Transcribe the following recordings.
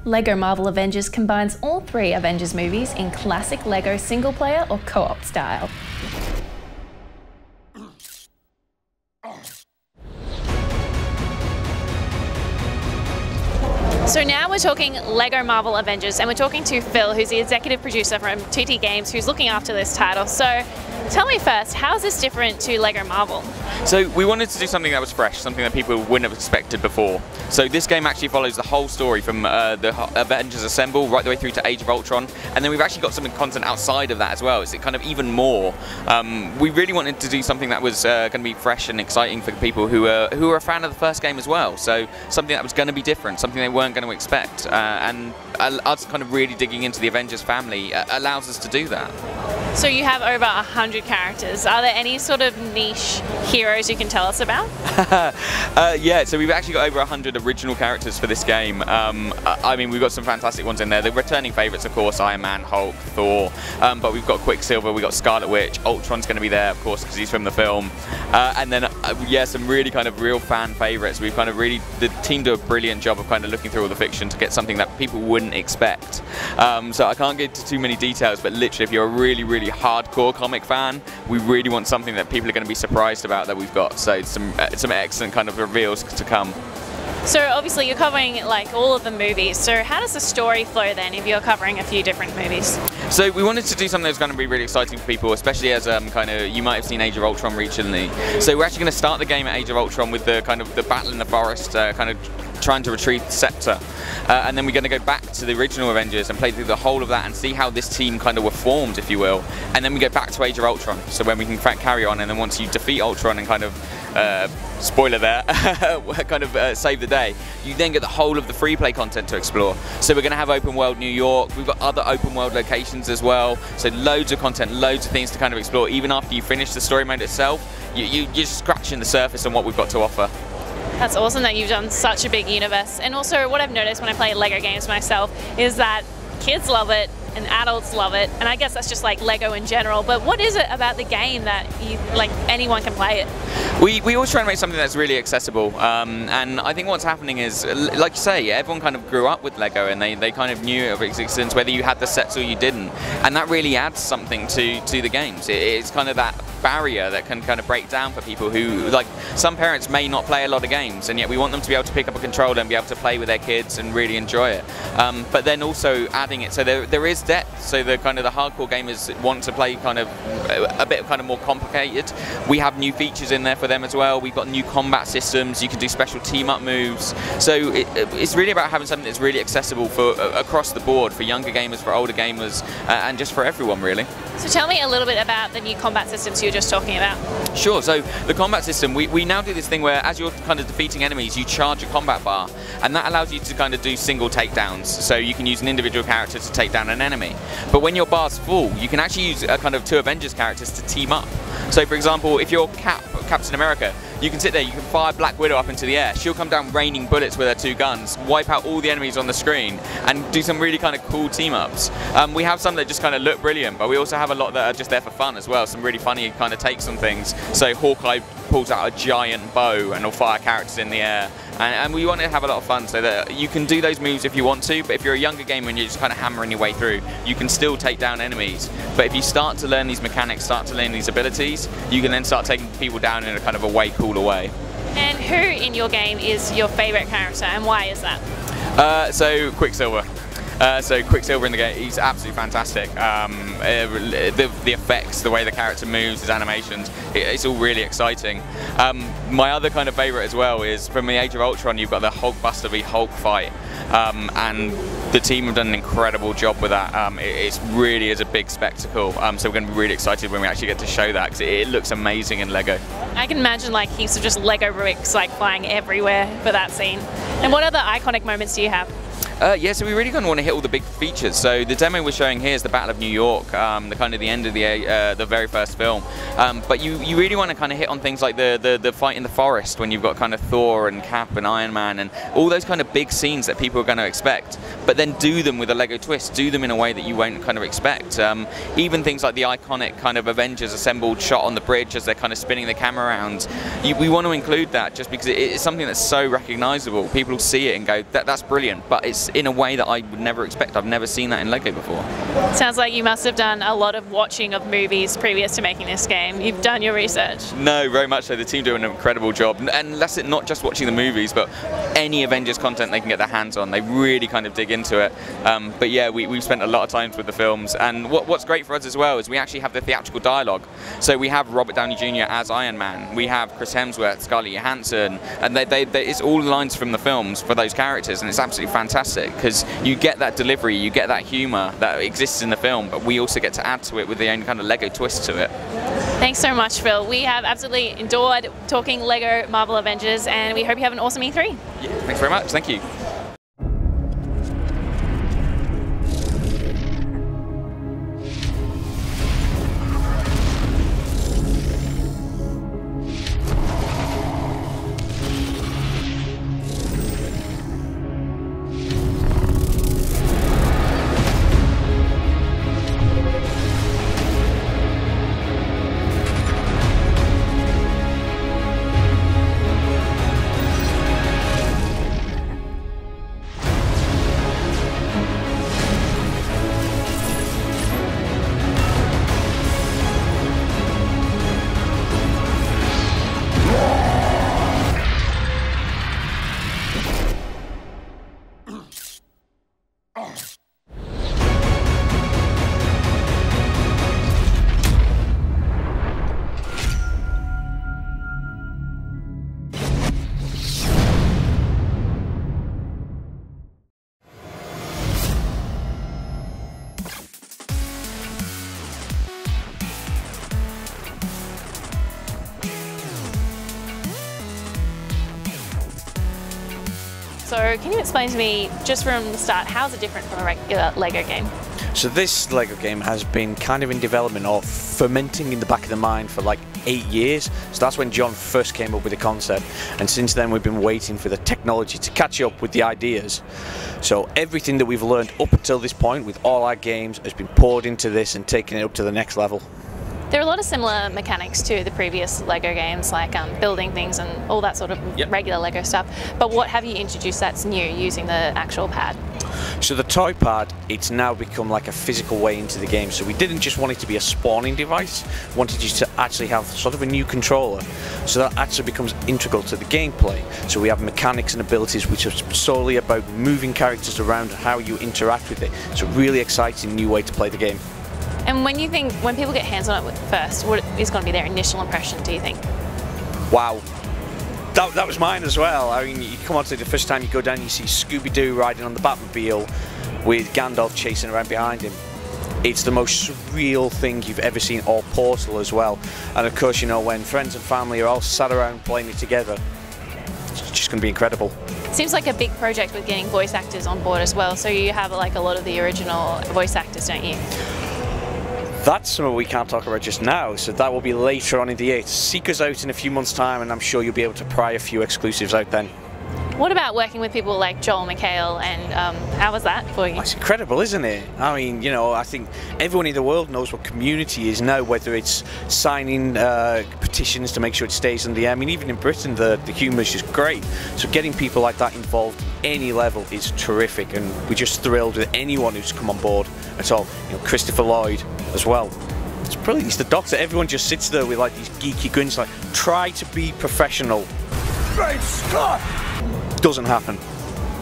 LEGO Marvel Avengers combines all three Avengers movies in classic LEGO single-player or co-op style. So now we're talking LEGO Marvel Avengers, and we're talking to Phil, who's the executive producer from TT Games, who's looking after this title. So tell me first, how is this different to LEGO Marvel? So we wanted to do something that was fresh, something that people wouldn't have expected before. So this game actually follows the whole story from the Avengers Assemble right the way through to Age of Ultron, and then we've actually got some content outside of that as well. It's kind of even more. We really wanted to do something that was going to be fresh and exciting for people who are a fan of the first game as well. So something that was going to be different, something they weren't going to expect, and us kind of really digging into the Avengers family allows us to do that. So you have over 100 characters. Are there any sort of niche heroes you can tell us about? Yeah, so we've actually got over 100 original characters for this game. I mean, we've got some fantastic ones in there. The returning favourites, of course, Iron Man, Hulk, Thor, but we've got Quicksilver, we've got Scarlet Witch, Ultron's going to be there, of course, because he's from the film. And then, yeah, some really kind of real fan favourites. We've kind of really, the team do a brilliant job of kind of looking through all the fiction to get something that people wouldn't expect. So I can't get into too many details, but literally, if you're a really, really hardcore comic fan, we really want something that people are going to be surprised about that we've got. So some excellent kind of reveals to come. So obviously you're covering like all of the movies. So how does the story flow then if you're covering a few different movies? So we wanted to do something that's going to be really exciting for people, especially as kind of, you might have seen Age of Ultron recently. So we're actually going to start the game at Age of Ultron with the kind of the battle in the forest, kind of trying to retrieve the scepter, and then we're going to go back to the original Avengers and play through the whole of that and see how this team kind of were formed, if you will, and then we go back to Age of Ultron, so when we can carry on, and then once you defeat Ultron and kind of spoiler there, kind of save the day, you then get the whole of the free play content to explore. So we're going to have open world New York, we've got other open world locations as well, so loads of content, loads of things to kind of explore. Even after you finish the story mode itself, you're just scratching the surface on what we've got to offer. That's awesome that you've done such a big universe. And also what I've noticed when I play LEGO games myself is that kids love it and adults love it, and I guess that's just like LEGO in general, but what is it about the game that anyone can play it? We always try and make something that's really accessible, and I think what's happening is, like you say, everyone kind of grew up with LEGO and they kind of knew of its existence whether you had the sets or you didn't, and that really adds something to the games. It's kind of that barrier that can kind of break down for people who, like, some parents may not play a lot of games, and yet we want them to be able to pick up a controller and be able to play with their kids and really enjoy it, but then also adding it so there is depth, so the kind of the hardcore gamers want to play kind of a bit kind of more complicated. We have new features in there for them as well. We've got new combat systems, you can do special team up moves, so it's really about having something that's really accessible for across the board, for younger gamers, for older gamers, and just for everyone really. So tell me a little bit about the new combat systems you were just talking about. Sure, so the combat system, we now do this thing where as you're kind of defeating enemies, you charge a combat bar, and that allows you to kind of do single takedowns, so you can use an individual character to take down an enemy. But when your bar's full, you can actually use kind of 2 Avengers characters to team up. So for example, if you're Captain America, you can sit there, you can fire Black Widow up into the air, she'll come down raining bullets with her 2 guns, wipe out all the enemies on the screen, and do some really kind of cool team-ups. We have some that just kind of look brilliant, but we also have a lot that are just there for fun as well, some really funny kind of takes on things. So Hawkeye pulls out a giant bow and will fire characters in the air, and we want to have a lot of fun so that you can do those moves if you want to, but if you're a younger gamer and you're just kind of hammering your way through, you can still take down enemies. But if you start to learn these mechanics, start to learn these abilities, you can then start taking people down in a kind of a way cooler way. And who in your game is your favourite character, and why is that? So Quicksilver. So Quicksilver in the game, he's absolutely fantastic. The effects, the way the character moves, his animations, it's all really exciting. My other kind of favourite as well is from the Age of Ultron, you've got the Hulkbuster v Hulk fight, and the team have done an incredible job with that. It really is a big spectacle, so we're going to be really excited when we actually get to show that, because it looks amazing in LEGO. I can imagine like heaps of just LEGO bricks like flying everywhere for that scene. And what other iconic moments do you have? Yeah, so we really kind of want to hit all the big features. So the demo we're showing here is the Battle of New York, the kind of the end of the very first film. But you really want to kind of hit on things like the fight in the forest, when you've got kind of Thor and Cap and Iron Man and all those kind of big scenes that people are going to expect. But then do them with a LEGO twist, do them in a way that you won't kind of expect. Even things like the iconic kind of Avengers assembled shot on the bridge as they're kind of spinning the camera around. We want to include that just because it's something that's so recognizable. People see it and go, that's brilliant, but it's universe in a way that I would never expect. I've never seen that in LEGO before. Sounds like you must have done a lot of watching of movies previous to making this game. You've done your research. No, very much so. The team do an incredible job. And that's it, not just watching the movies, but any Avengers content they can get their hands on. They really kind of dig into it. But yeah, we've spent a lot of time with the films. And what's great for us as well is we actually have the theatrical dialogue. So we have Robert Downey Jr. as Iron Man. We have Chris Hemsworth, Scarlett Johansson, and it's all lines from the films for those characters, and it's absolutely fantastic because you get that delivery, you get that humour that exists in the film, but we also get to add to it with the own kind of LEGO twist to it. Thanks so much, Phil. We have absolutely adored talking LEGO Marvel Avengers, and we hope you have an awesome E3. Yeah, thanks very much. Thank you. So can you explain to me, just from the start, how is it different from a regular LEGO game? So this LEGO game has been kind of in development or fermenting in the back of the mind for like 8 years. So that's when John first came up with the concept, and since then we've been waiting for the technology to catch up with the ideas. So everything that we've learned up until this point with all our games has been poured into this and taken it up to the next level. There are a lot of similar mechanics to the previous LEGO games, like building things and all that sort of regular LEGO stuff. But what have you introduced that's new using the actual pad? So the toy pad, it's now become like a physical way into the game. So we didn't just want it to be a spawning device, we wanted you to actually have sort of a new controller. So that actually becomes integral to the gameplay. So we have mechanics and abilities which are solely about moving characters around and how you interact with it. It's a really exciting new way to play the game. And when people get hands on it first, what is going to be their initial impression, do you think? Wow. That was mine as well. I mean, you come onto the first time you go down, you see Scooby-Doo riding on the Batmobile with Gandalf chasing around behind him. It's the most surreal thing you've ever seen, or Portal as well. And of course, you know, when friends and family are all sat around playing it together, it's just going to be incredible. Seems like a big project with getting voice actors on board as well. So you have like a lot of the original voice actors, don't you? That's something we can't talk about just now, so that will be later on in the year. Seek us out in a few months' time, and I'm sure you'll be able to pry a few exclusives out then. What about working with people like Joel McHale, and how was that for you? It's incredible, isn't it? I mean, you know, I think everyone in the world knows what community is now, whether it's signing petitions to make sure it stays in the air. I mean, even in Britain, the humour is just great. So getting people like that involved at any level is terrific, and we're just thrilled with anyone who's come on board at all. You know, Christopher Lloyd as well. It's brilliant. He's the Doctor. Everyone just sits there with like these geeky grins, like, try to be professional. Great Scott! Doesn't happen.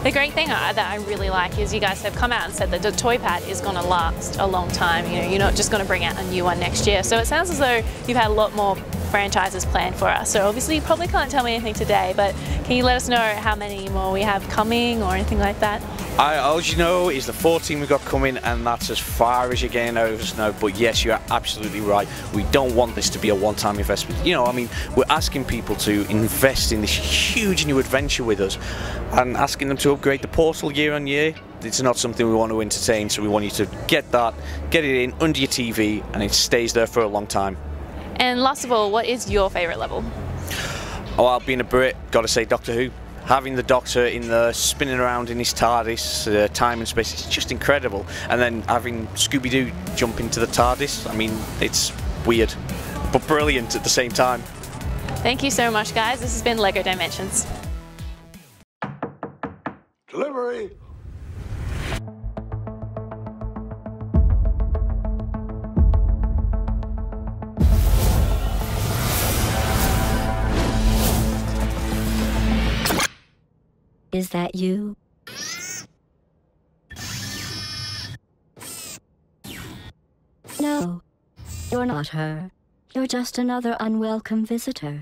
The great thing that I really like is you guys have come out and said that the toy pad is going to last a long time. You know, you're not just going to bring out a new one next year. So it sounds as though you've had a lot more franchises planned for us. So obviously you probably can't tell me anything today, but can you let us know how many more we have coming or anything like that? All you know is the 14 we've got coming, and that's as far as you're getting out of us now. But yes, you're absolutely right. We don't want this to be a one-time investment. You know, I mean, we're asking people to invest in this huge new adventure with us and asking them to upgrade the Portal year on year. It's not something we want to entertain, so we want you to get it in under your TV, and it stays there for a long time. And last of all, what is your favourite level? Oh, well, being a Brit, got to say Doctor Who. Having the Doctor in there, spinning around in his TARDIS, time and space, it's just incredible. And then having Scooby-Doo jump into the TARDIS, I mean, it's weird, but brilliant at the same time. Thank you so much, guys. This has been LEGO Dimensions. Delivery! Is that you? No, you're not her. You're just another unwelcome visitor.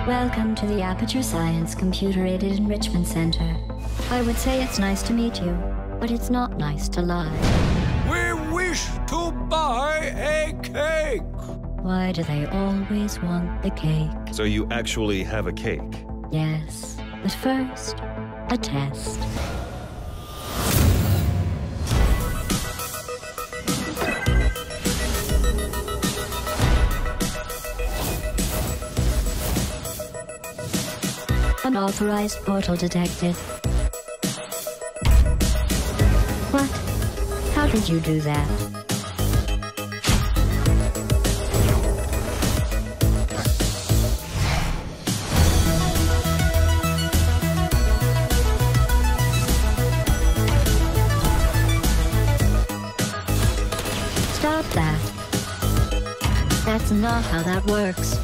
Welcome to the Aperture Science Computer-Aided Enrichment Center. I would say it's nice to meet you, but it's not nice to lie. We wish to buy a cake! Why do they always want the cake? So you actually have a cake? Yes, but first, a test. Unauthorized portal detected. What? How did you do that? Stop that. That's not how that works.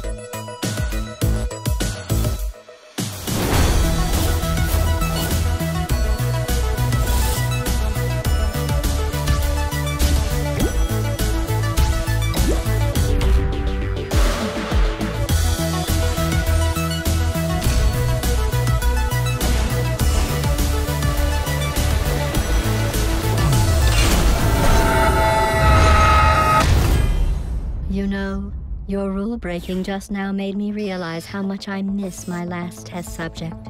You know, your rule breaking just now made me realize how much I miss my last test subject.